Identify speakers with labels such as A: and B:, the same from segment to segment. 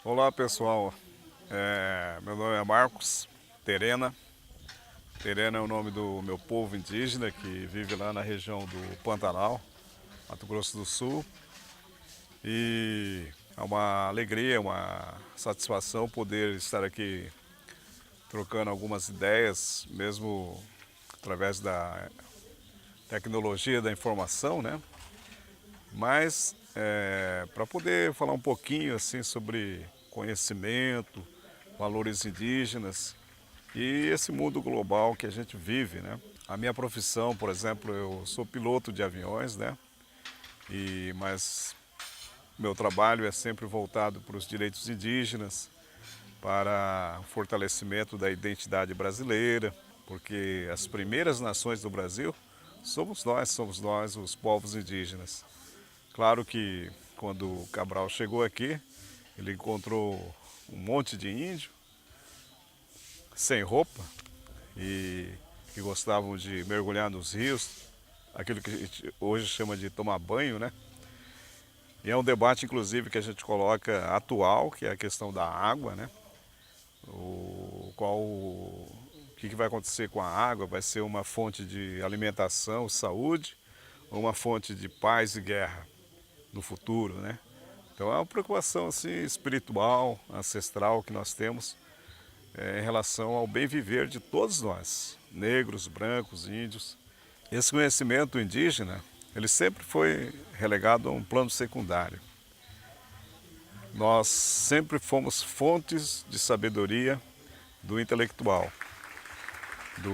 A: Olá pessoal, meu nome é Marcos Terena. Terena é o nome do meu povo indígena que vive lá na região do Pantanal, Mato Grosso do Sul. E é uma alegria, uma satisfação poder estar aqui trocando algumas ideias, mesmo através da tecnologia da informação, né? Mas para poder falar um pouquinho assim sobre conhecimento, valores indígenas e esse mundo global que a gente vive, né? A minha profissão, por exemplo, eu sou piloto de aviões, né? Mas meu trabalho é sempre voltado para os direitos indígenas, para o fortalecimento da identidade brasileira, porque as primeiras nações do Brasil somos nós, os povos indígenas. Claro que quando o Cabral chegou aqui, ele encontrou um monte de índio sem roupa e que gostavam de mergulhar nos rios, aquilo que a gente hoje chama de tomar banho, né? E é um debate, inclusive, que a gente coloca atual, que é a questão da água, né? O que vai acontecer com a água? Vai ser uma fonte de alimentação, saúde, ou uma fonte de paz e guerra no futuro, né? Então é uma preocupação assim espiritual, ancestral que nós temos em relação ao bem viver de todos nós, negros, brancos, índios. Esse conhecimento indígena, ele sempre foi relegado a um plano secundário. Nós sempre fomos fontes de sabedoria do intelectual, do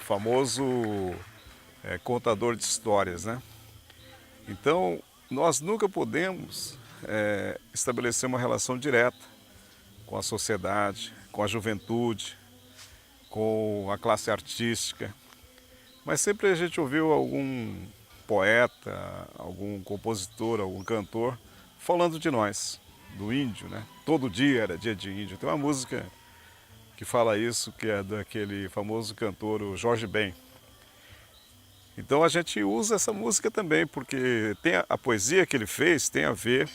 A: famoso contador de histórias, né? Então, nós nunca podemos estabelecer uma relação direta com a sociedade, com a juventude, com a classe artística. Mas sempre a gente ouviu algum poeta, algum compositor, algum cantor falando de nós, do índio, né? Todo dia era dia de índio. Tem uma música que fala isso, que é daquele famoso cantor, o Jorge Ben. Então a gente usa essa música também, porque a poesia que ele fez tem a ver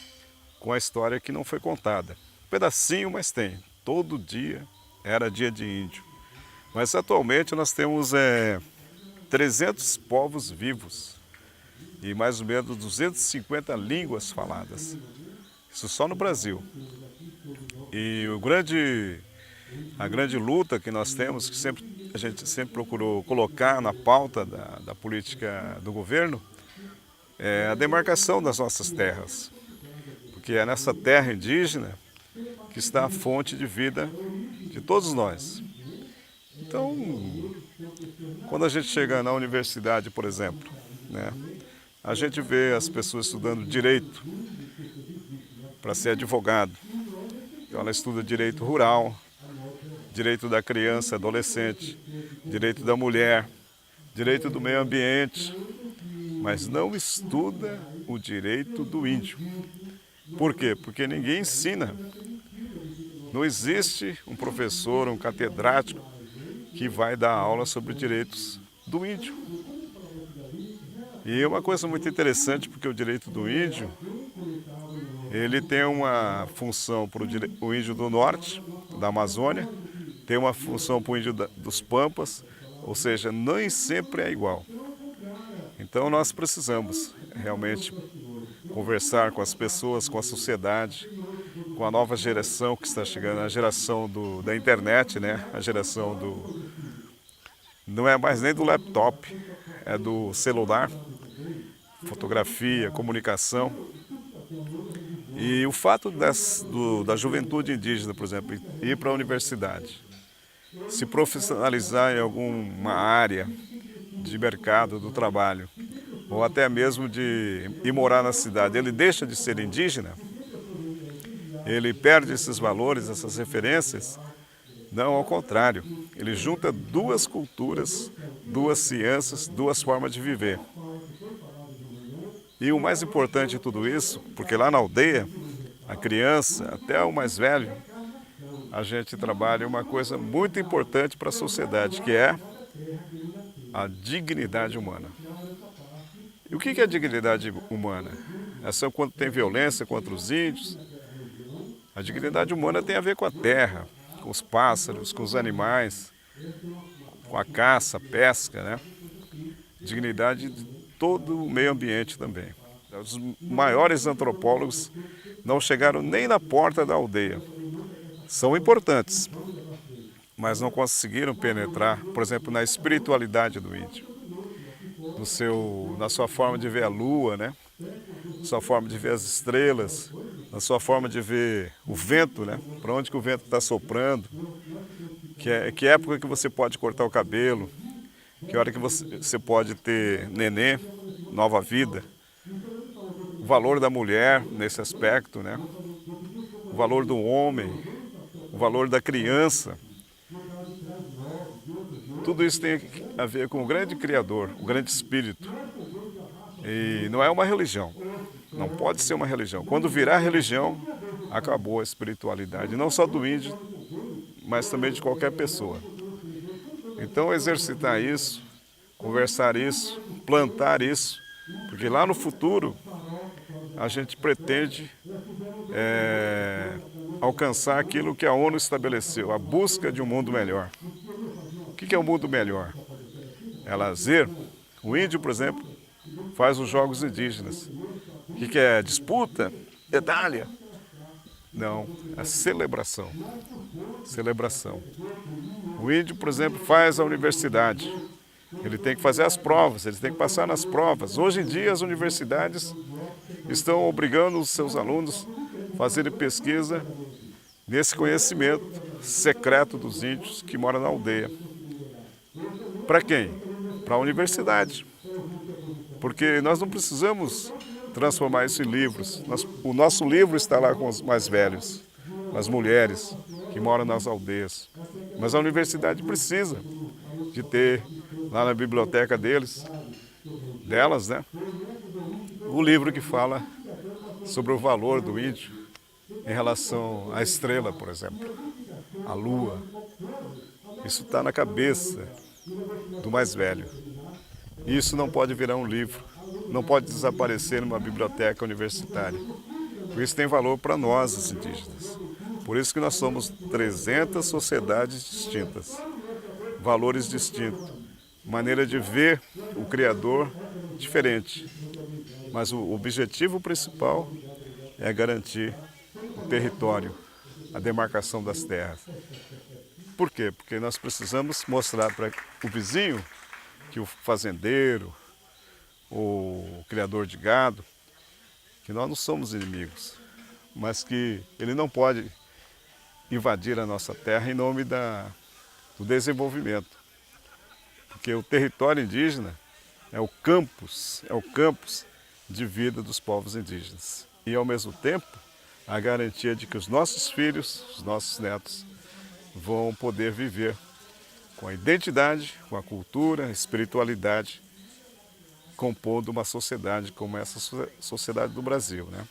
A: com a história que não foi contada. Um pedacinho, mas tem. Todo dia era dia de índio. Mas atualmente nós temos 300 povos vivos e mais ou menos 250 línguas faladas. Isso só no Brasil. E a grande luta que nós temos, que a gente sempre procurou colocar na pauta da política do governo, é a demarcação das nossas terras. Porque é nessa terra indígena que está a fonte de vida de todos nós. Então, quando a gente chega na universidade, por exemplo, né, a gente vê as pessoas estudando direito para ser advogado. Então ela estuda direito rural, direito da criança, adolescente, direito da mulher, direito do meio ambiente, mas não estuda o direito do índio. Por quê? Porque ninguém ensina. Não existe um professor, um catedrático que vai dar aula sobre direitos do índio. E é uma coisa muito interessante, porque o direito do índio, ele tem uma função para o índio do norte, da Amazônia, tem uma função para o índio dos Pampas, ou seja, nem sempre é igual. Então nós precisamos realmente conversar com as pessoas, com a sociedade, com a nova geração que está chegando, a geração da internet, né? A geração não é mais nem do laptop, é do celular, fotografia, comunicação. E o fato da juventude indígena, por exemplo, ir para a universidade, se profissionalizar em alguma área de mercado, do trabalho, ou até mesmo de ir morar na cidade, ele deixa de ser indígena, ele perde esses valores, essas referências. Não, ao contrário, ele junta duas culturas, duas ciências, duas formas de viver. E o mais importante de tudo isso, porque lá na aldeia, a criança, até o mais velho, a gente trabalha uma coisa muito importante para a sociedade, que é a dignidade humana. E o que é a dignidade humana? É só quando tem violência contra os índios, A dignidade humana tem a ver com a terra, com os pássaros, com os animais, com a caça, a pesca, né? Dignidade de todo o meio ambiente também. Os maiores antropólogos não chegaram nem na porta da aldeia. São importantes, mas não conseguiram penetrar, por exemplo, na espiritualidade do índio, na sua forma de ver a lua, né? Na sua forma de ver as estrelas, na sua forma de ver o vento, né? Para onde que o vento está soprando, que época que você pode cortar o cabelo, que hora que você pode ter nenê, nova vida, o valor da mulher nesse aspecto, né? O valor do homem, o valor da criança. Tudo isso tem a ver com o grande Criador, o grande Espírito. E não é uma religião, não pode ser uma religião. Quando virar religião, acabou a espiritualidade, não só do índio, mas também de qualquer pessoa. Então exercitar isso, conversar isso, plantar isso, porque lá no futuro a gente pretende alcançar aquilo que a ONU estabeleceu, a busca de um mundo melhor. O que é um mundo melhor? É lazer. O índio, por exemplo, faz os jogos indígenas. O que é disputa? Medalha? Não, é celebração. Celebração. O índio, por exemplo, faz a universidade. Ele tem que fazer as provas, ele tem que passar nas provas. Hoje em dia as universidades estão obrigando os seus alunos a fazerem pesquisa nesse conhecimento secreto dos índios que moram na aldeia. Para quem? Para a universidade. Porque nós não precisamos transformar isso em livros. O nosso livro está lá com os mais velhos, as mulheres que moram nas aldeias. Mas a universidade precisa de ter lá na biblioteca delas, né, o livro que fala sobre o valor do índio em relação à estrela, por exemplo, à lua. Isso está na cabeça do mais velho. Isso não pode virar um livro, não pode desaparecer numa biblioteca universitária. Por isso tem valor para nós, os indígenas. Por isso que nós somos 300 sociedades distintas, valores distintos, maneira de ver o Criador diferente. Mas o objetivo principal é garantir o território, a demarcação das terras. Por quê? Porque nós precisamos mostrar para o vizinho que o fazendeiro, o criador de gado, que nós não somos inimigos, mas que ele não pode invadir a nossa terra em nome do desenvolvimento. Porque o território indígena é o campus de vida dos povos indígenas. E, ao mesmo tempo, a garantia de que os nossos filhos, os nossos netos, vão poder viver com a identidade, com a cultura, a espiritualidade, compondo uma sociedade como essa sociedade do Brasil, né?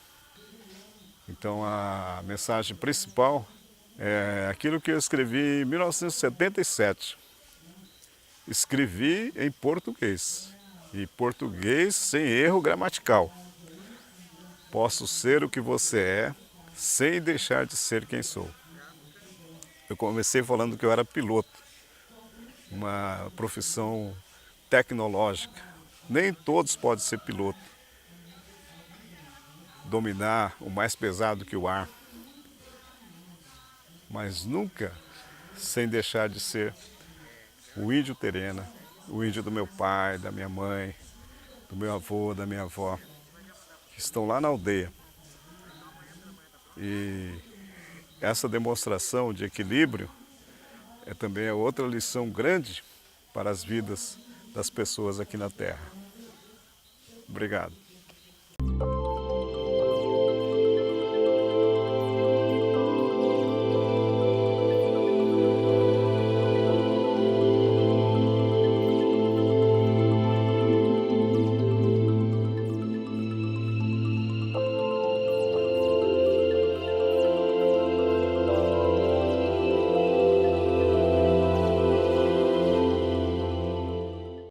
A: Então a mensagem principal é aquilo que eu escrevi em 1977. Escrevi em português, e português sem erro gramatical. Posso ser o que você é, sem deixar de ser quem sou. Eu comecei falando que eu era piloto, uma profissão tecnológica. Nem todos podem ser piloto, dominar o mais pesado que o ar, mas nunca sem deixar de ser o índio terena, o índio do meu pai, da minha mãe, do meu avô, da minha avó, que estão lá na aldeia. E essa demonstração de equilíbrio é também outra lição grande para as vidas das pessoas aqui na Terra. Obrigado.